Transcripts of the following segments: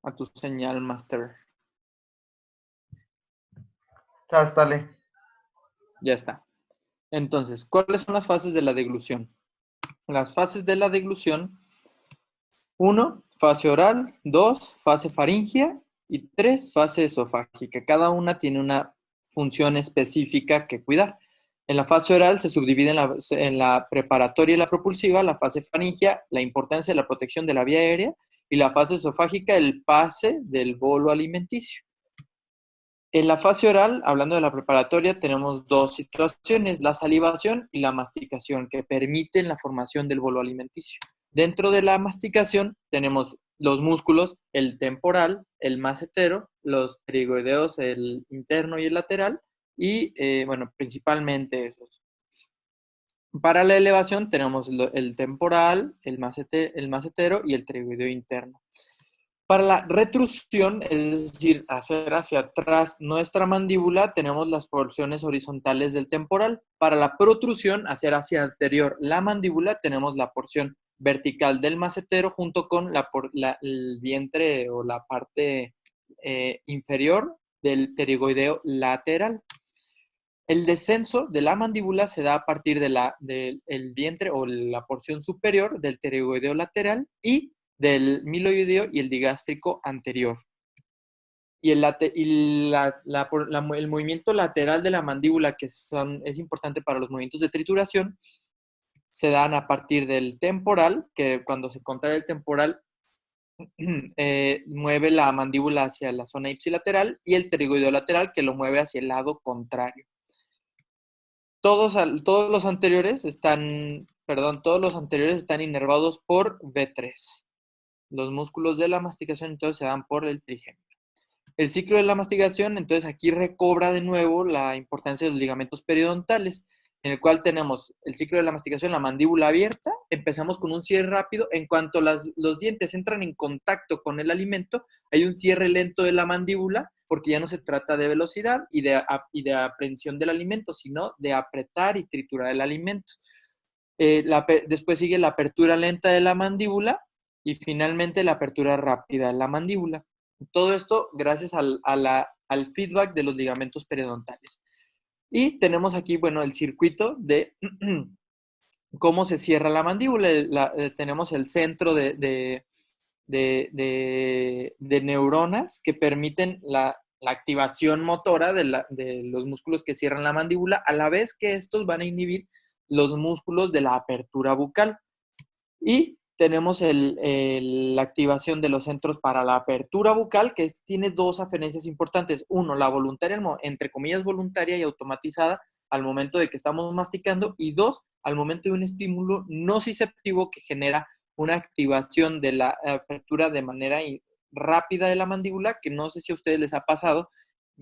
a tu señal master. Dale. Ya está. Entonces, ¿cuáles son las fases de la deglución? Las fases de la deglución: 1, fase oral; 2, fase faríngea; y 3, fase esofágica. Cada una tiene una función específica que cuidar. En la fase oral se subdivide en la preparatoria y la propulsiva; la fase faríngea, la importancia de la protección de la vía aérea; y la fase esofágica, el pase del bolo alimenticio. En la fase oral, hablando de la preparatoria, tenemos dos situaciones: la salivación y la masticación, que permiten la formación del bolo alimenticio. Dentro de la masticación tenemos los músculos, el temporal, el macetero, los pterigoideos, el interno y el lateral, y bueno, principalmente esos. Para la elevación tenemos el temporal, el macetero y el pterigoideo interno. Para la retrusión, es decir, hacer hacia atrás nuestra mandíbula, tenemos las porciones horizontales del temporal. Para la protrusión, hacer hacia anterior la mandíbula, tenemos la porción vertical del macetero junto con el vientre o la parte inferior del pterigoideo lateral. El descenso de la mandíbula se da a partir del vientre o la porción superior del pterigoideo lateral y del miloideo y el digástrico anterior. Y el movimiento lateral de la mandíbula, que es importante para los movimientos de trituración, se dan a partir del temporal, que cuando se contrae el temporal mueve la mandíbula hacia la zona ipsilateral, y el pterigoideo lateral, que lo mueve hacia el lado contrario. Todos los anteriores están inervados por V3. Los músculos de la masticación entonces se dan por el trigémino. El ciclo de la masticación, entonces aquí recobra de nuevo la importancia de los ligamentos periodontales, en el cual tenemos el ciclo de la masticación, la mandíbula abierta, empezamos con un cierre rápido. En cuanto los dientes entran en contacto con el alimento, hay un cierre lento de la mandíbula, porque ya no se trata de velocidad y de aprehensión del alimento, sino de apretar y triturar el alimento. Después sigue la apertura lenta de la mandíbula y finalmente la apertura rápida de la mandíbula. Todo esto gracias al feedback de los ligamentos periodontales. Y tenemos aquí, bueno, el circuito de cómo se cierra la mandíbula. Tenemos el centro de neuronas que permiten la activación motora de los músculos que cierran la mandíbula, a la vez que estos van a inhibir los músculos de la apertura bucal. Y tenemos la activación de los centros para la apertura bucal, que tiene dos aferencias importantes. Uno, la voluntaria, entre comillas, voluntaria y automatizada al momento de que estamos masticando. Y dos, al momento de un estímulo nociceptivo que genera una activación de la apertura de manera rápida de la mandíbula, que no sé si a ustedes les ha pasado.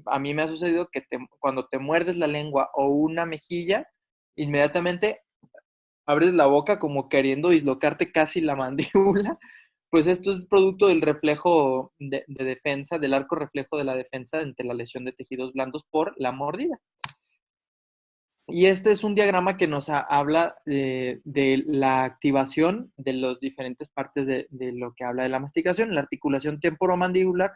A mí me ha sucedido que cuando te muerdes la lengua o una mejilla, inmediatamente abres la boca como queriendo dislocarte casi la mandíbula. Pues esto es producto del reflejo de defensa, del arco reflejo de la defensa ante la lesión de tejidos blandos por la mordida. Y este es un diagrama que nos habla de la activación de las diferentes partes de lo que habla de la masticación: la articulación temporomandibular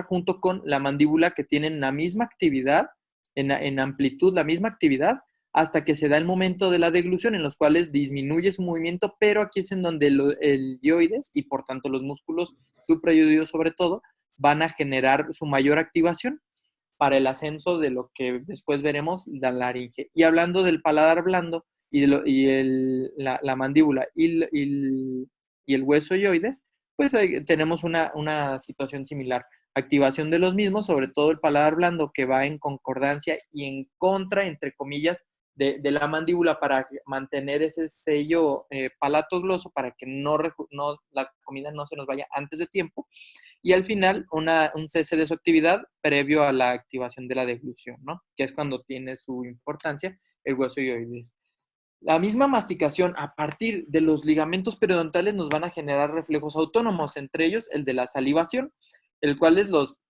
junto con la mandíbula, que tienen la misma actividad, en amplitud, la misma actividad, hasta que se da el momento de la deglución, en los cuales disminuye su movimiento, pero aquí es en donde el ioides y por tanto los músculos suprayoideos sobre todo van a generar su mayor activación para el ascenso de lo que después veremos, la laringe. Y hablando del paladar blando y la mandíbula y el hueso ioides, pues tenemos una situación similar. Activación de los mismos, sobre todo el paladar blando, que va en concordancia y en contra, entre comillas, de la mandíbula, para mantener ese sello palatogloso, para que la comida no se nos vaya antes de tiempo. Y al final, un cese de su actividad previo a la activación de la deglución, ¿no? Que es cuando tiene su importancia el hueso ioides. La misma masticación a partir de los ligamentos periodontales nos van a generar reflejos autónomos, entre ellos el de la salivación, el cual es los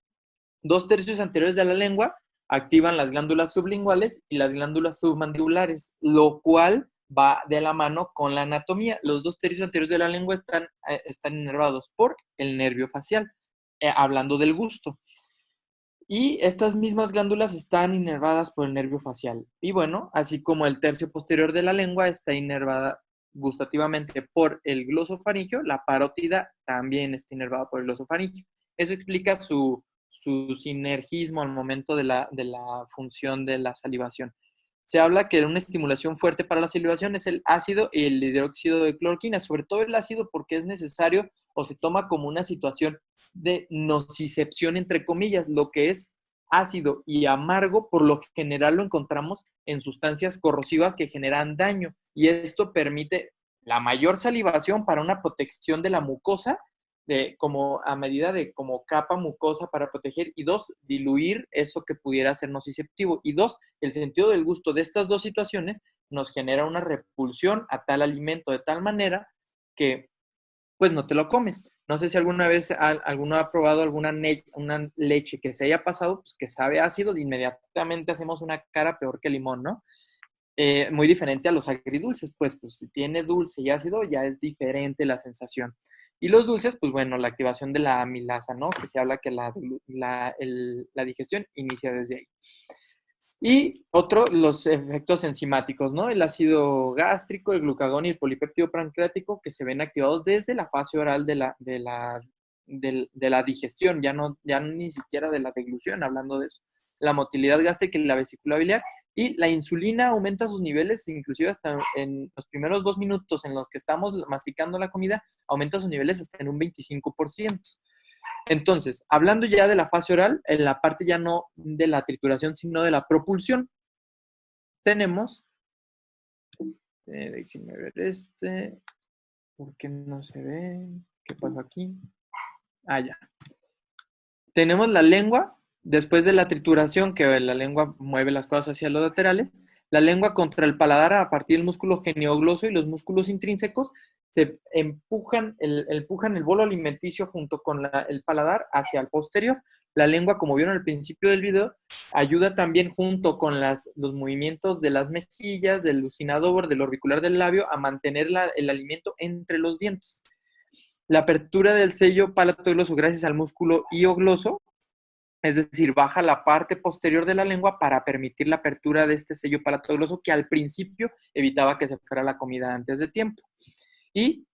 2/3 anteriores de la lengua activan las glándulas sublinguales y las glándulas submandibulares, lo cual va de la mano con la anatomía. Los 2/3 anteriores de la lengua están inervados por el nervio facial. hablando del gusto. Y estas mismas glándulas están inervadas por el nervio facial. Y bueno, así como el tercio posterior de la lengua está inervada gustativamente por el glosofaringio, la parótida también está inervada por el glosofaringio. Eso explica su sinergismo al momento de la función de la salivación. Se habla que una estimulación fuerte para la salivación es el ácido y el hidróxido de cloroquina, sobre todo el ácido porque es necesario o se toma como una situación de nocicepción, entre comillas, lo que es ácido y amargo, por lo general lo encontramos en sustancias corrosivas que generan daño y esto permite la mayor salivación para una protección de la mucosa como a medida de como capa mucosa para proteger y dos, diluir eso que pudiera ser nociceptivo y dos, el sentido del gusto de estas dos situaciones nos genera una repulsión a tal alimento de tal manera que pues no te lo comes. No sé si alguna vez alguno ha probado una leche que se haya pasado, pues que sabe ácido, inmediatamente hacemos una cara peor que limón, ¿no? Muy diferente a los agridulces, pues si tiene dulce y ácido ya es diferente la sensación. Y los dulces, pues bueno, la activación de la amilasa, ¿no? Que se habla que la digestión inicia desde ahí. Y otro, los efectos enzimáticos, ¿no? El ácido gástrico, el glucagón y el polipéptido pancreático que se ven activados desde la fase oral de la digestión, ya ni siquiera de la deglución, hablando de eso. La motilidad gástrica y la vesícula biliar. Y la insulina aumenta sus niveles, inclusive hasta en los primeros 2 minutos en los que estamos masticando la comida, aumenta sus niveles hasta en un 25%. Entonces, hablando ya de la fase oral, en la parte ya no de la trituración, sino de la propulsión, tenemos, déjenme ver ¿por qué no se ve? ¿Qué pasó aquí? Ah, ya. Tenemos la lengua, después de la trituración, que la lengua mueve las cosas hacia los laterales, la lengua contra el paladar a partir del músculo geniogloso y los músculos intrínsecos se empujan el bolo alimenticio junto con el paladar hacia el posterior. La lengua, como vieron al principio del video, ayuda también junto con los movimientos de las mejillas, del lucinador, del orbicular del labio, a mantener el alimento entre los dientes. La apertura del sello palatogloso gracias al músculo hiogloso, es decir, baja la parte posterior de la lengua para permitir la apertura de este sello palatogloso que al principio evitaba que se fuera la comida antes de tiempo. Y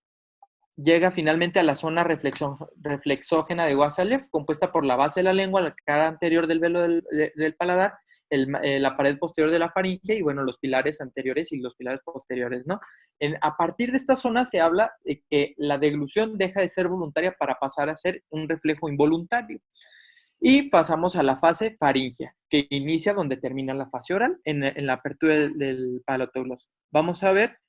llega finalmente a la zona reflexógena de Wasselev, compuesta por la base de la lengua, la cara anterior del velo del paladar, la pared posterior de la faringe y, bueno, los pilares anteriores y los pilares posteriores, ¿no? A partir de esta zona se habla de que la deglución deja de ser voluntaria para pasar a ser un reflejo involuntario. Y pasamos a la fase faringea, que inicia donde termina la fase oral, en la apertura del palatogloso. Vamos a ver,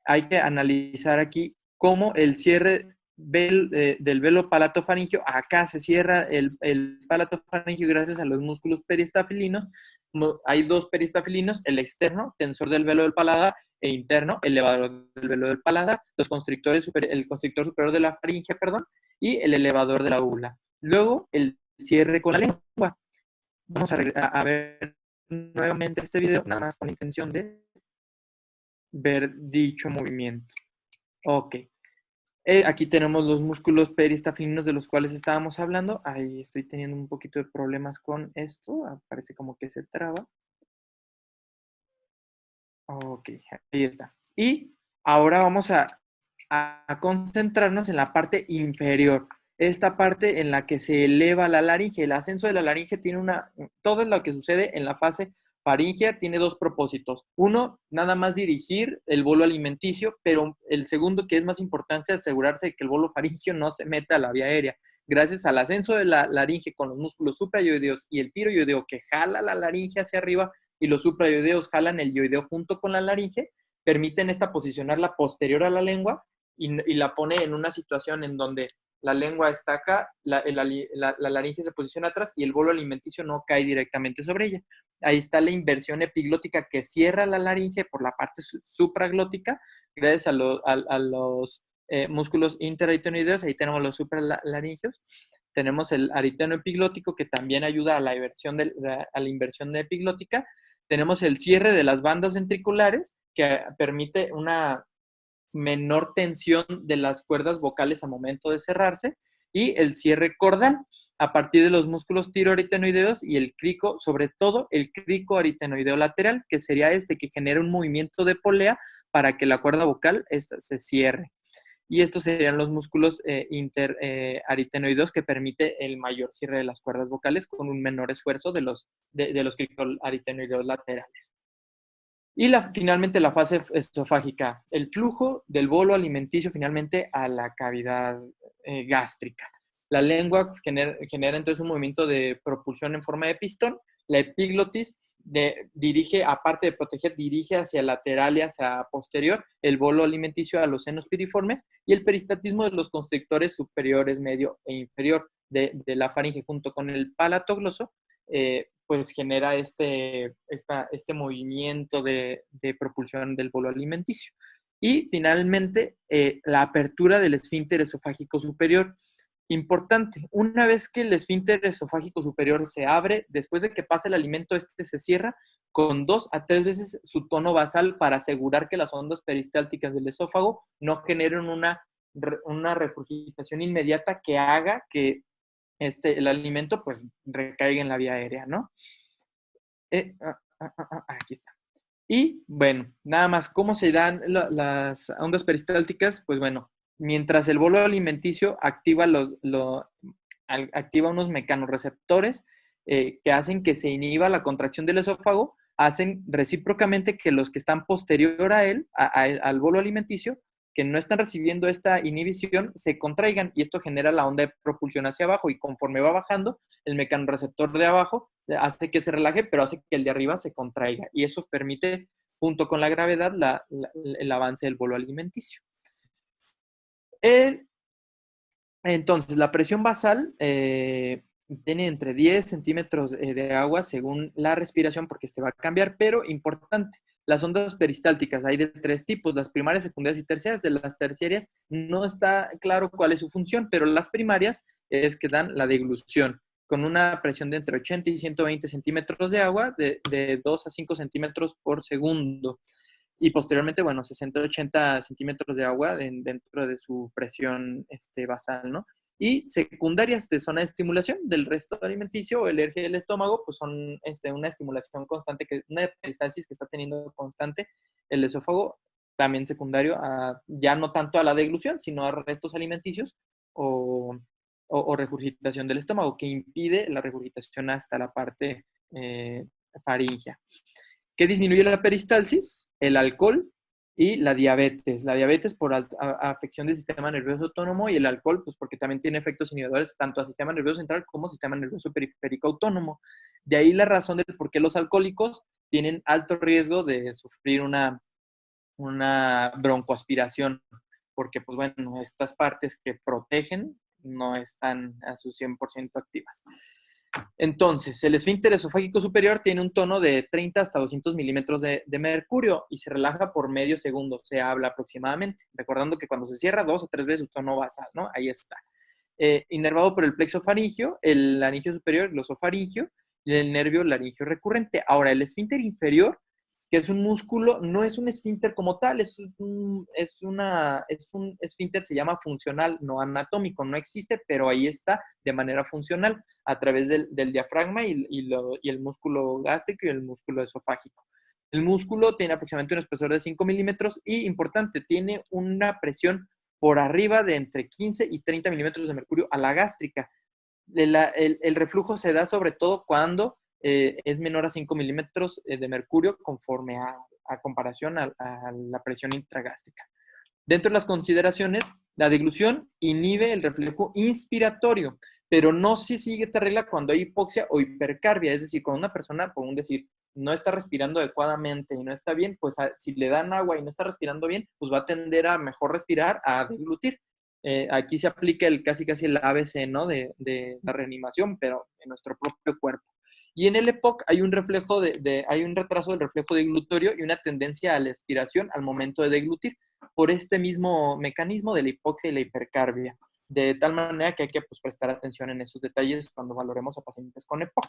hay que analizar aquí cómo el cierre del velo palatofaringio, acá se cierra el palatofaringio gracias a los músculos peristafilinos. Hay dos peristafilinos, el externo, tensor del velo del paladar, e interno, elevador del velo del paladar, el constrictor superior de la faringe, perdón, y el elevador de la úvula. Luego, el cierre con la lengua. Vamos a ver nuevamente este video, nada más con la intención de ver dicho movimiento. Ok. Aquí tenemos los músculos peristafilinos de los cuales estábamos hablando. Ahí estoy teniendo un poquito de problemas con esto. Parece como que se traba. Ok, ahí está. Y ahora vamos a concentrarnos en la parte inferior. Esta parte en la que se eleva la laringe. El ascenso de la laringe tiene todo lo que sucede en la fase faríngea tiene dos propósitos. Uno, nada más dirigir el bolo alimenticio, pero el segundo, que es más importante, asegurarse de que el bolo faríngeo no se meta a la vía aérea. Gracias al ascenso de la laringe con los músculos suprayoideos y el tiroyoideo que jala la laringe hacia arriba y los suprayoideos jalan el yoideo junto con la laringe, permiten posicionarla posterior a la lengua y la pone en una situación en donde la lengua está acá, la laringe se posiciona atrás y el bolo alimenticio no cae directamente sobre ella. Ahí está la inversión epiglótica que cierra la laringe por la parte supraglótica, gracias a los músculos interaritenoideos. Ahí tenemos los supralaringeos. Tenemos el ariteno epiglótico que también ayuda a la inversión epiglótica. Tenemos el cierre de las bandas ventriculares que permite una menor tensión de las cuerdas vocales al momento de cerrarse, y el cierre cordal a partir de los músculos tiroaritenoideos y el crico, sobre todo el crico aritenoideo lateral, que sería que genera un movimiento de polea para que la cuerda vocal se cierre. Y estos serían los músculos interaritenoideos que permite el mayor cierre de las cuerdas vocales con un menor esfuerzo de los cricoaritenoideos laterales. Y finalmente la fase esofágica, el flujo del bolo alimenticio finalmente a la cavidad gástrica. La lengua genera entonces un movimiento de propulsión en forma de pistón. La epiglotis dirige, aparte de proteger, dirige hacia lateral y hacia posterior el bolo alimenticio a los senos piriformes, y el peristaltismo de los constrictores superiores, medio e inferior de la faringe junto con el palato gloso, pues genera este movimiento de propulsión del bolo alimenticio. Y finalmente, la apertura del esfínter esofágico superior. Importante, una vez que el esfínter esofágico superior se abre, después de que pase el alimento, se cierra con 2 a 3 veces su tono basal para asegurar que las ondas peristálticas del esófago no generen una regurgitación inmediata que haga que el alimento pues recaiga en la vía aérea, ¿no? Aquí está. Y bueno, nada más, ¿cómo se dan las ondas peristálticas? Pues bueno, mientras el bolo alimenticio activa unos mecanorreceptores que hacen que se inhiba la contracción del esófago, hacen recíprocamente que los que están posterior a él, al bolo alimenticio, que no están recibiendo esta inhibición, se contraigan, y esto genera la onda de propulsión hacia abajo, y conforme va bajando, el mecanorreceptor de abajo hace que se relaje, pero hace que el de arriba se contraiga, y eso permite, junto con la gravedad, el avance del bolo alimenticio. Entonces, la presión basal tiene entre 10 centímetros de agua según la respiración, porque va a cambiar, pero importante, las ondas peristálticas hay de 3 tipos, las primarias, secundarias y terciarias. De las terciarias no está claro cuál es su función, pero las primarias es que dan la deglución, con una presión de entre 80 y 120 centímetros de agua, de 2 a 5 centímetros por segundo. Y posteriormente, bueno, 60-80 centímetros de agua dentro de su presión basal, ¿no? Y secundarias de zona de estimulación del resto alimenticio o el eje del estómago, pues son una estimulación constante, una peristalsis que está teniendo constante el esófago, también secundario, ya no tanto a la deglución, sino a restos alimenticios o regurgitación del estómago, que impide la regurgitación hasta la parte faríngea. ¿Qué disminuye la peristalsis? El alcohol y la diabetes. La diabetes por afección del sistema nervioso autónomo, y el alcohol, pues porque también tiene efectos inhibidores tanto al sistema nervioso central como al sistema nervioso periférico autónomo. De ahí la razón del por qué los alcohólicos tienen alto riesgo de sufrir una broncoaspiración, porque, pues bueno, estas partes que protegen no están a su 100% activas. Entonces, el esfínter esofágico superior tiene un tono de 30 hasta 200 milímetros de mercurio y se relaja por medio segundo, se habla aproximadamente. Recordando que cuando se cierra 2 o 3 veces su tono basal, ¿no? Ahí está. Inervado por el plexo faríngeo, el laringio superior, el glosofaríngeo, y el nervio laringio recurrente. Ahora, el esfínter inferior, que es un músculo, no es un esfínter como tal, es un esfínter, se llama funcional, no anatómico, no existe, pero ahí está de manera funcional a través del diafragma y el músculo gástrico y el músculo esofágico. El músculo tiene aproximadamente un espesor de 5 milímetros y, importante, tiene una presión por arriba de entre 15 y 30 milímetros de mercurio a la gástrica. El reflujo se da sobre todo cuando es menor a 5 milímetros de mercurio, conforme a comparación a la presión intragástrica. Dentro de las consideraciones, la deglución inhibe el reflejo inspiratorio, pero no se sigue esta regla cuando hay hipoxia o hipercarbia, es decir, cuando una persona, por decir, no está respirando adecuadamente y no está bien, pues si le dan agua y no está respirando bien, pues va a tender a mejor respirar, a deglutir. Aquí se aplica casi el ABC, ¿no? de la reanimación, pero en nuestro propio cuerpo. Y en el EPOC hay un reflejo hay un retraso del reflejo deglutorio y una tendencia a la expiración al momento de deglutir, por este mismo mecanismo de la hipoxia y la hipercarbia. De tal manera que hay que prestar atención en esos detalles cuando valoremos a pacientes con EPOC.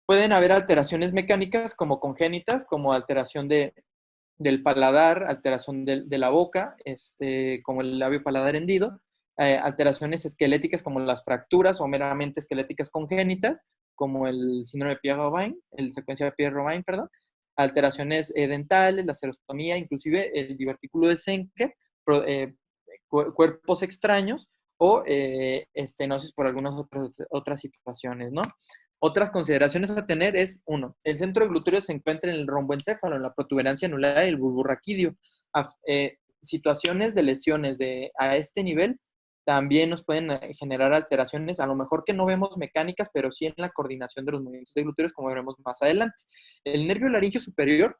Pueden haber alteraciones mecánicas como congénitas, como alteración de del paladar, alteración de la boca, como el labio paladar hendido, alteraciones esqueléticas como las fracturas o meramente esqueléticas congénitas, como el síndrome de Pierre-Robin, el secuencia de Pierre-Robin, perdón, alteraciones dentales, la serostomía, inclusive el divertículo de Schenker, cuerpos extraños o estenosis por algunas otras situaciones, ¿no? Otras consideraciones a tener es, uno, el centro de glúteo se encuentra en el romboencéfalo, en la protuberancia anular y el bulbo raquídeo. Situaciones de lesiones a este nivel también nos pueden generar alteraciones, a lo mejor que no vemos mecánicas, pero sí en la coordinación de los movimientos de glúteos, como veremos más adelante. El nervio laringio superior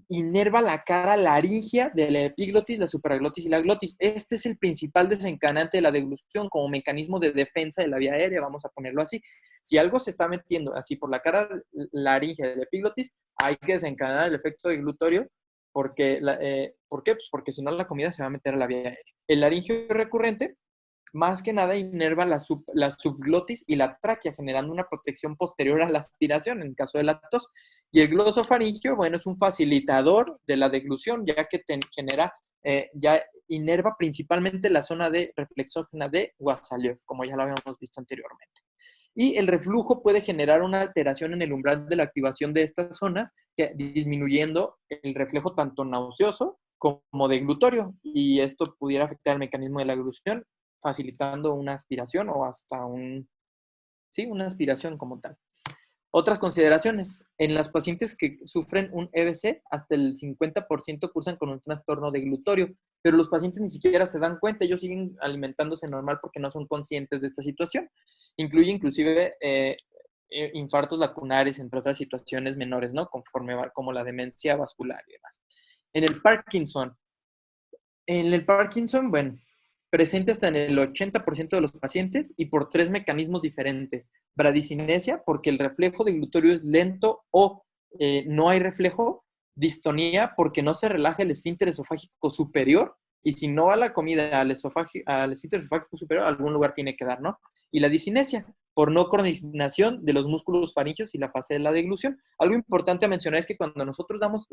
inerva la cara laringea de la epiglotis, la supraglotis y la glotis. Este es el principal desencadenante de la deglución como mecanismo de defensa de la vía aérea, vamos a ponerlo así. Si algo se está metiendo así por la cara laringea de la epiglotis, hay que desencadenar el efecto deglutorio porque, ¿por qué? Pues porque si no la comida se va a meter a la vía aérea. El laringio recurrente más que nada inerva la subglotis y la tráquea, generando una protección posterior a la aspiración en caso de la tos. Y el glosofaringio, bueno, es un facilitador de la deglución, ya que genera, ya inerva principalmente la zona de reflexógena de Wassaliov, como ya lo habíamos visto anteriormente. Y el reflujo puede generar una alteración en el umbral de la activación de estas zonas, disminuyendo el reflejo tanto nauseoso como deglutorio. Y esto pudiera afectar el mecanismo de la deglución, facilitando una aspiración o hasta una aspiración como tal. Otras consideraciones. En las pacientes que sufren un EBC, hasta el 50% cursan con un trastorno deglutorio, pero los pacientes ni siquiera se dan cuenta, ellos siguen alimentándose normal porque no son conscientes de esta situación. Incluye inclusive infartos lacunares, entre otras situaciones menores, ¿no? Conforme va, como la demencia vascular y demás. En el Parkinson, bueno, presente hasta en el 80% de los pacientes y por 3 mecanismos diferentes. Bradicinesia, porque el reflejo de glutorio es lento o no hay reflejo. Distonía, porque no se relaja el esfínter esofágico superior y si no va la comida al esfínter esofágico superior, a algún lugar tiene que dar, ¿no? Y la disinesia, por no coordinación de los músculos faringeos y la fase de la deglución. Algo importante a mencionar es que cuando nosotros damos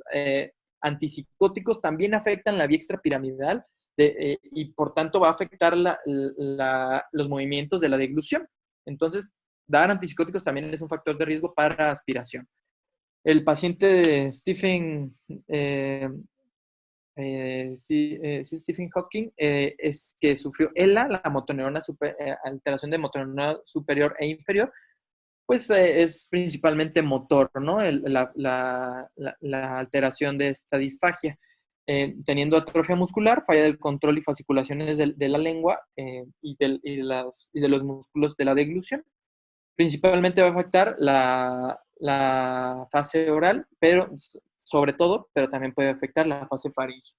antipsicóticos también afectan la vía extrapiramidal y por tanto va a afectar los movimientos de la deglución. Entonces, dar antipsicóticos también es un factor de riesgo para aspiración. El paciente Stephen Hawking es que sufrió ELA, la motoneurona alteración de motoneurona superior e inferior, pues es principalmente motor, ¿no? La alteración de esta disfagia. Teniendo atrofia muscular, falla del control y fasciculaciones de la lengua y de los músculos de la deglución. Principalmente va a afectar la fase oral, pero sobre todo, pero también puede afectar la fase faríngea.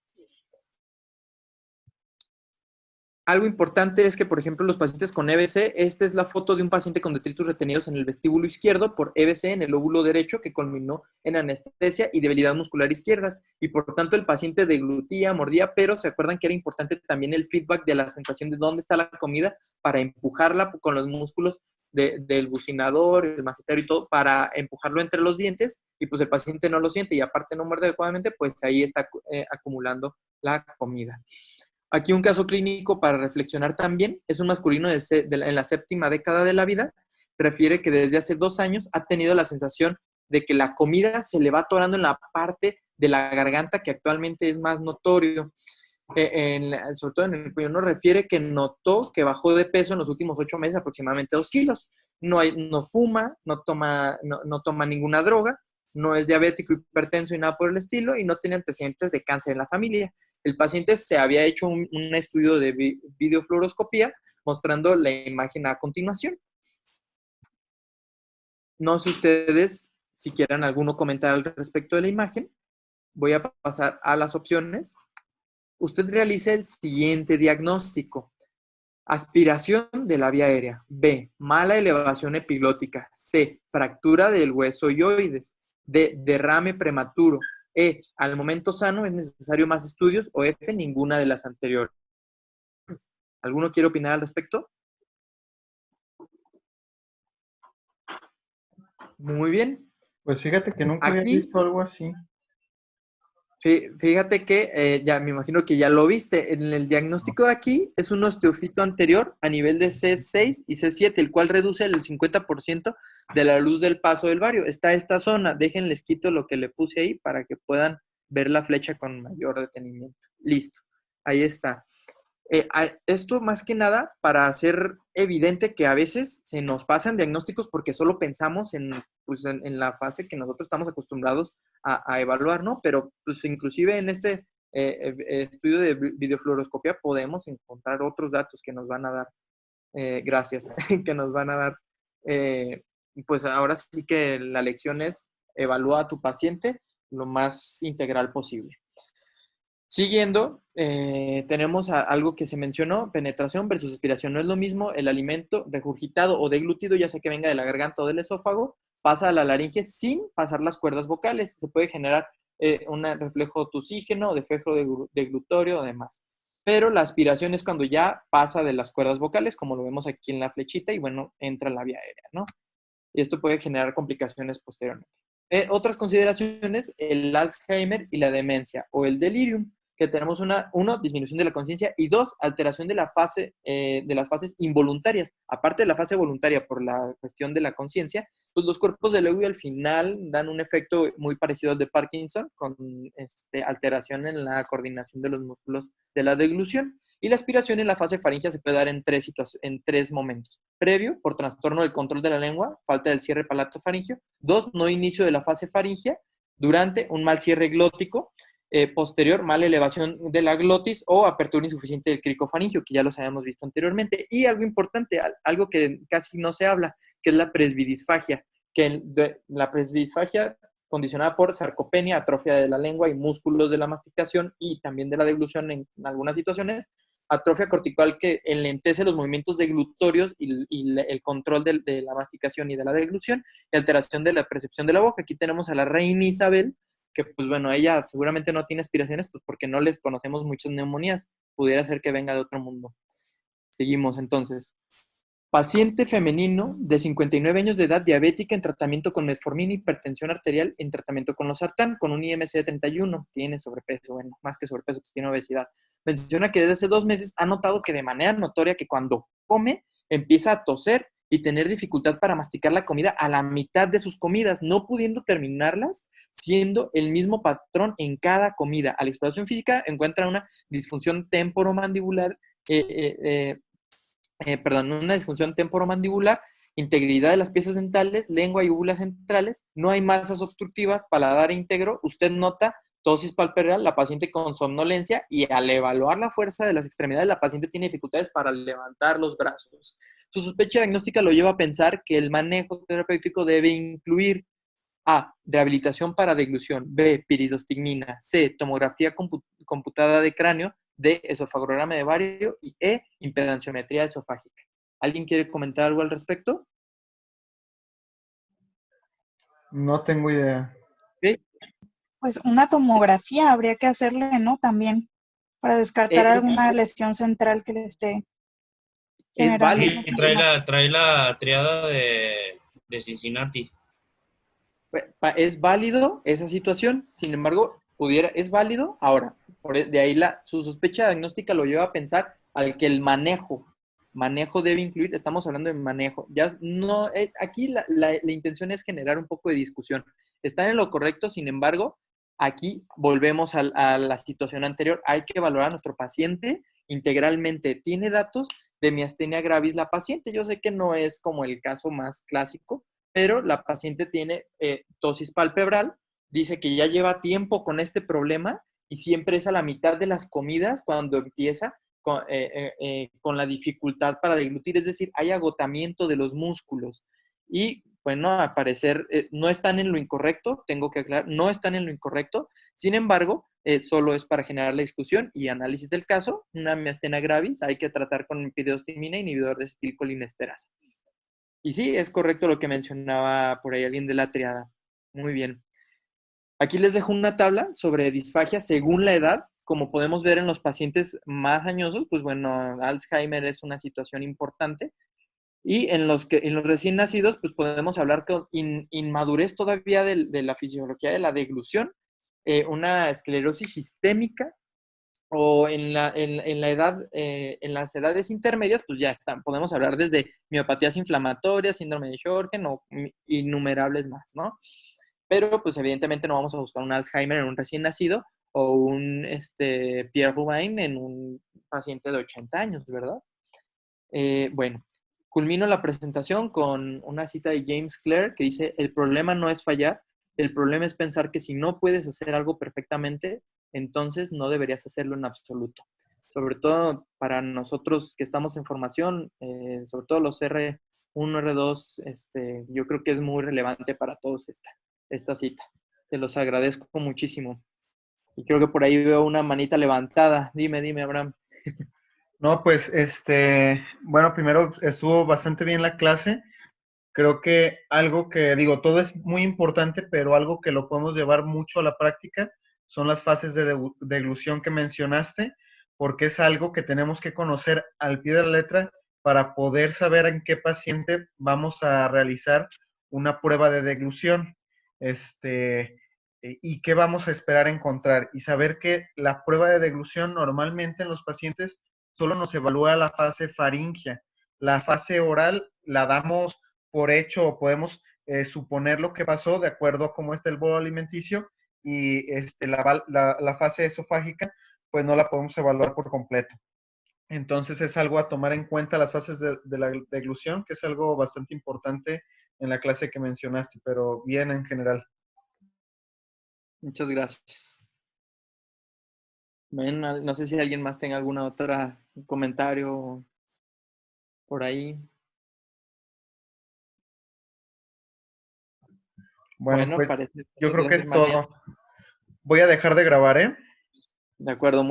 Algo importante es que, por ejemplo, los pacientes con EBC, esta es la foto de un paciente con detritus retenidos en el vestíbulo izquierdo por EBC en el lóbulo derecho que culminó en anestesia y debilidad muscular izquierdas. Y por tanto el paciente deglutía, mordía, pero se acuerdan que era importante también el feedback de la sensación de dónde está la comida para empujarla con los músculos del bucinador, el macetero y todo, para empujarlo entre los dientes y pues el paciente no lo siente y aparte no muerde adecuadamente, pues ahí está acumulando la comida. Aquí un caso clínico para reflexionar también, es un masculino en la 7ª década de la vida, refiere que desde hace 2 años ha tenido la sensación de que la comida se le va atorando en la parte de la garganta que actualmente es más notorio. Sobre todo en el cuello, nos refiere que notó que bajó de peso en los últimos 8 meses aproximadamente 2 kilos. No fuma, no toma ninguna droga, no es diabético, hipertenso y nada por el estilo, y no tiene antecedentes de cáncer en la familia. El paciente se había hecho un estudio de videofluoroscopía mostrando la imagen a continuación. No sé ustedes si quieran alguno comentar al respecto de la imagen. Voy a pasar a las opciones. Usted realiza el siguiente diagnóstico. Aspiración de la vía aérea. B. Mala elevación epiglótica. C. Fractura del hueso ioides. D. Derrame prematuro. E. Al momento sano es necesario más estudios. O F. Ninguna de las anteriores. ¿Alguno quiere opinar al respecto? Muy bien. Pues fíjate que nunca había Aquí, visto algo así. Fíjate que ya me imagino que ya lo viste. En el diagnóstico de aquí es un osteofito anterior a nivel de C6 y C7, el cual reduce el 50% de la luz del paso del vario. Está esta zona. Déjenles quito lo que le puse ahí para que puedan ver la flecha con mayor detenimiento. Listo. Ahí está. Esto más que nada para hacer evidente que a veces se nos pasan diagnósticos porque solo pensamos pues, en la fase que nosotros estamos acostumbrados a evaluar, ¿no? Pero pues inclusive en este estudio de videofluoroscopia podemos encontrar otros datos que nos van a dar, gracias, que nos van a dar, pues ahora sí que la lección es evalúa a tu paciente lo más integral posible. Siguiendo, tenemos algo que se mencionó, penetración versus aspiración. No es lo mismo el alimento regurgitado o deglutido, ya sea que venga de la garganta o del esófago, pasa a la laringe sin pasar las cuerdas vocales. Se puede generar un reflejo tusígeno, deflejo deglutorio o demás. Pero la aspiración es cuando ya pasa de las cuerdas vocales, como lo vemos aquí en la flechita, y bueno, entra en la vía aérea, ¿no? Y esto puede generar complicaciones posteriormente. Otras consideraciones, el Alzheimer y la demencia o el delirium, que tenemos uno, disminución de la conciencia y dos, alteración de la fase, de las fases involuntarias. Aparte de la fase voluntaria por la cuestión de la conciencia, pues los cuerpos de Lewy al final dan un efecto muy parecido al de Parkinson, con alteración en la coordinación de los músculos de la deglución. Y la aspiración en la fase faríngea se puede dar en tres momentos. Previo, por trastorno del control de la lengua, falta del cierre palato-faríngeo. Dos, no inicio de la fase faríngea. Durante, un mal cierre glótico. Posterior, mala elevación de la glotis o apertura insuficiente del cricofaringio, que ya los habíamos visto anteriormente. Y algo importante, algo que casi no se habla, que es la presbidisfagia, que la presbidisfagia condicionada por sarcopenia, atrofia de la lengua y músculos de la masticación y también de la deglución en algunas situaciones, atrofia cortical que enlentece los movimientos deglutorios y el control de la masticación y de la deglución, y alteración de la percepción de la boca. Aquí tenemos a la reina Isabel, que pues bueno, ella seguramente no tiene aspiraciones, pues porque no les conocemos muchas neumonías, pudiera ser que venga de otro mundo. Seguimos entonces. Paciente femenino de 59 años de edad, diabética, en tratamiento con metformina, hipertensión arterial, en tratamiento con losartán, con un IMC de 31, tiene sobrepeso, bueno, más que sobrepeso, tiene obesidad. Menciona que desde hace 2 meses ha notado que de manera notoria que cuando come empieza a toser y tener dificultad para masticar la comida a la mitad de sus comidas, no pudiendo terminarlas, siendo el mismo patrón en cada comida. A la exploración física encuentra una disfunción temporomandibular, una disfunción temporomandibular, integridad de las piezas dentales, lengua y úvulas centrales, no hay masas obstructivas, paladar íntegro, usted nota tosis palpebral, la paciente con somnolencia, y al evaluar la fuerza de las extremidades, la paciente tiene dificultades para levantar los brazos. Su sospecha diagnóstica lo lleva a pensar que el manejo terapéutico debe incluir A, rehabilitación para deglución, B, piridostigmina, C, tomografía computada de cráneo, D, esofagograma de vario y E, impedanciometría esofágica. ¿Alguien quiere comentar algo al respecto? No tengo idea. ¿Sí? Pues una tomografía habría que hacerle, ¿no? También para descartar alguna lesión central que le esté generando. Sí, trae la triada de Cincinnati. Es válido esa situación, sin embargo, es válido. Ahora, de ahí su sospecha diagnóstica lo lleva a pensar al que el manejo debe incluir, estamos hablando de manejo. Ya no, aquí la intención es generar un poco de discusión. Están en lo correcto, sin embargo, aquí volvemos a la situación anterior. Hay que valorar a nuestro paciente integralmente. ¿Tiene datos de miastenia gravis la paciente? Yo sé que no es como el caso más clásico, pero la paciente tiene tosis palpebral, dice que ya lleva tiempo con este problema y siempre es a la mitad de las comidas cuando empieza con la dificultad para deglutir, es decir, hay agotamiento de los músculos. Y bueno, al parecer no están en lo incorrecto, tengo que aclarar, no están en lo incorrecto, sin embargo, solo es para generar la discusión y análisis del caso, una miastenia gravis, hay que tratar con piridostigmina, inhibidor de acetilcolinesterasa. Y sí, es correcto lo que mencionaba por ahí alguien de la triada. Muy bien. Aquí les dejo una tabla sobre disfagia según la edad. Como podemos ver en los pacientes más añosos, pues bueno, Alzheimer es una situación importante. Y en los recién nacidos, pues podemos hablar con inmadurez todavía de la fisiología de la deglución, una esclerosis sistémica, o en la edad, en las edades intermedias, pues ya están, podemos hablar desde miopatías inflamatorias, síndrome de Sjögren o innumerables más, ¿no? Pero pues evidentemente no vamos a buscar un Alzheimer en un recién nacido o un Pierre-Robin en un paciente de 80 años, ¿verdad? Bueno, culmino la presentación con una cita de James Clear que dice: el problema no es fallar, el problema es pensar que si no puedes hacer algo perfectamente, entonces no deberías hacerlo en absoluto. Sobre todo para nosotros que estamos en formación, sobre todo los R1, R2, yo creo que es muy relevante para todos esta cita. Te los agradezco muchísimo. Y creo que por ahí veo una manita levantada. Dime, Abraham. No, pues, bueno, primero estuvo bastante bien la clase. Creo que algo que, digo, todo es muy importante, pero algo que lo podemos llevar mucho a la práctica son las fases de deglución que mencionaste, porque es algo que tenemos que conocer al pie de la letra para poder saber en qué paciente vamos a realizar una prueba de deglución, y qué vamos a esperar encontrar, y saber que la prueba de deglución normalmente en los pacientes solo nos evalúa la fase faríngea. La fase oral la damos por hecho o podemos suponer lo que pasó de acuerdo a cómo está el bolo alimenticio, y la fase esofágica pues no la podemos evaluar por completo. Entonces es algo a tomar en cuenta, las fases de la deglución, que es algo bastante importante en la clase que mencionaste, pero bien en general. Muchas gracias. Bueno, no sé si alguien más tenga alguna otra comentario por ahí. Bueno, pues parece. yo creo que Gracias, es Manuel. todo. Voy a dejar de grabar, ¿eh? De acuerdo.